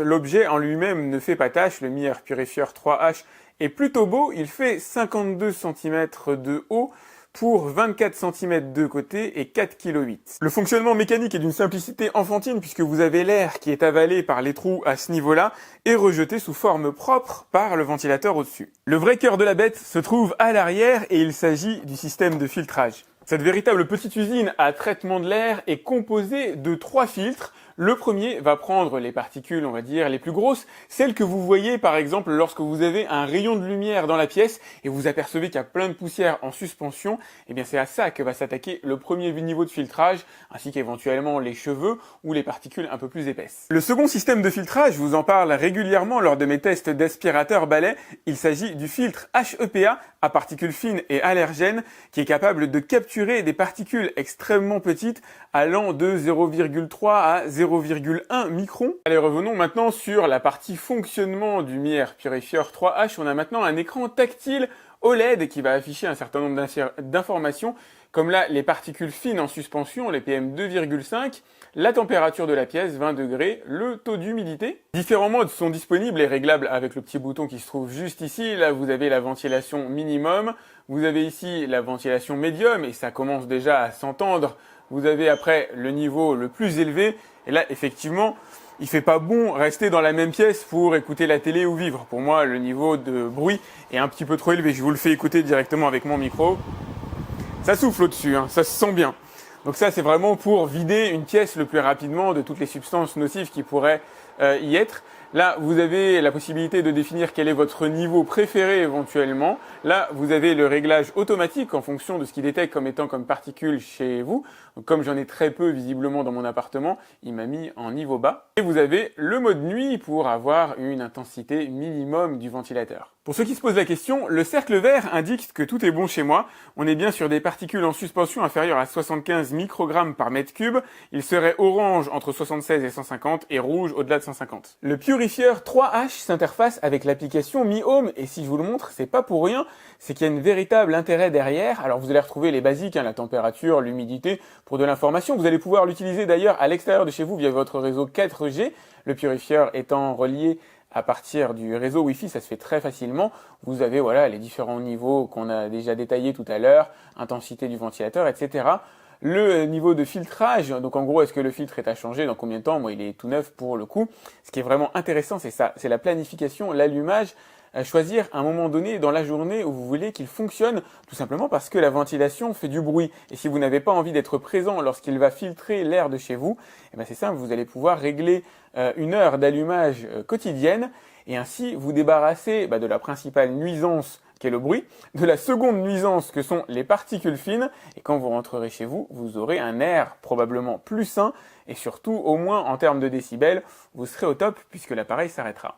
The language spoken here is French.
L'objet en lui-même ne fait pas tâche, le Mi Air Purifier 3H est plutôt beau, il fait 52 cm de haut pour 24 cm de côté et 4,8 kg. Le fonctionnement mécanique est d'une simplicité enfantine puisque vous avez l'air qui est avalé par les trous à ce niveau-là et rejeté sous forme propre par le ventilateur au-dessus. Le vrai cœur de la bête se trouve à l'arrière et il s'agit du système de filtrage. Cette véritable petite usine à traitement de l'air est composée de 3 filtres. Le premier va prendre les particules, on va dire, les plus grosses, celles que vous voyez par exemple lorsque vous avez un rayon de lumière dans la pièce et vous apercevez qu'il y a plein de poussière en suspension, et bien c'est à ça que va s'attaquer le premier niveau de filtrage, ainsi qu'éventuellement les cheveux ou les particules un peu plus épaisses. Le second système de filtrage, je vous en parle régulièrement lors de mes tests d'aspirateur balai, il s'agit du filtre HEPA à particules fines et allergènes qui est capable de capturer des particules extrêmement petites allant de 0,3 à 0,1 micron. Allez, revenons maintenant sur la partie fonctionnement du Mi Air Purifier 3H. On a maintenant un écran tactile OLED qui va afficher un certain nombre d'informations, comme là les particules fines en suspension, les PM2,5, la température de la pièce, 20 degrés, le taux d'humidité. Différents modes sont disponibles et réglables avec le petit bouton qui se trouve juste ici. Là, vous avez la ventilation minimum, vous avez ici la ventilation médium, et ça commence déjà à s'entendre. Vous avez après le niveau le plus élevé, et là, effectivement, il fait pas bon rester dans la même pièce pour écouter la télé ou vivre. Pour moi, le niveau de bruit est un petit peu trop élevé. Je vous le fais écouter directement avec mon micro. Ça souffle au-dessus, hein, ça se sent bien. Donc ça, c'est vraiment pour vider une pièce le plus rapidement de toutes les substances nocives qui pourraient y être. Là, vous avez la possibilité de définir quel est votre niveau préféré éventuellement. Là, vous avez le réglage automatique en fonction de ce qu'il détecte comme étant comme particules chez vous. Donc, comme j'en ai très peu visiblement dans mon appartement, il m'a mis en niveau bas. Et vous avez le mode nuit pour avoir une intensité minimum du ventilateur. Pour ceux qui se posent la question, le cercle vert indique que tout est bon chez moi. On est bien sur des particules en suspension inférieures à 75 microgrammes par mètre cube. Il serait orange entre 76 et 150 et rouge au-delà de 150. Le Purifier 3H s'interface avec l'application Mi Home et si je vous le montre, c'est pas pour rien, c'est qu'il y a un véritable intérêt derrière. Alors vous allez retrouver les basiques, la température, l'humidité, pour de l'information. Vous allez pouvoir l'utiliser d'ailleurs à l'extérieur de chez vous via votre réseau 4G, le Purifier étant relié à partir du réseau Wi-Fi, ça se fait très facilement. Vous avez voilà les différents niveaux qu'on a déjà détaillés tout à l'heure, intensité du ventilateur, etc. Le niveau de filtrage, donc en gros, est-ce que le filtre est à changer dans combien de temps? Moi, il est tout neuf pour le coup. Ce qui est vraiment intéressant, c'est ça, c'est la planification, l'allumage. Choisir un moment donné dans la journée où vous voulez qu'il fonctionne, tout simplement parce que la ventilation fait du bruit. Et si vous n'avez pas envie d'être présent lorsqu'il va filtrer l'air de chez vous, eh ben c'est simple, vous allez pouvoir régler une heure d'allumage quotidienne et ainsi vous débarrasser de la principale nuisance qui est le bruit, de la seconde nuisance que sont les particules fines, et quand vous rentrerez chez vous, vous aurez un air probablement plus sain, et surtout, au moins en termes de décibels, vous serez au top puisque l'appareil s'arrêtera.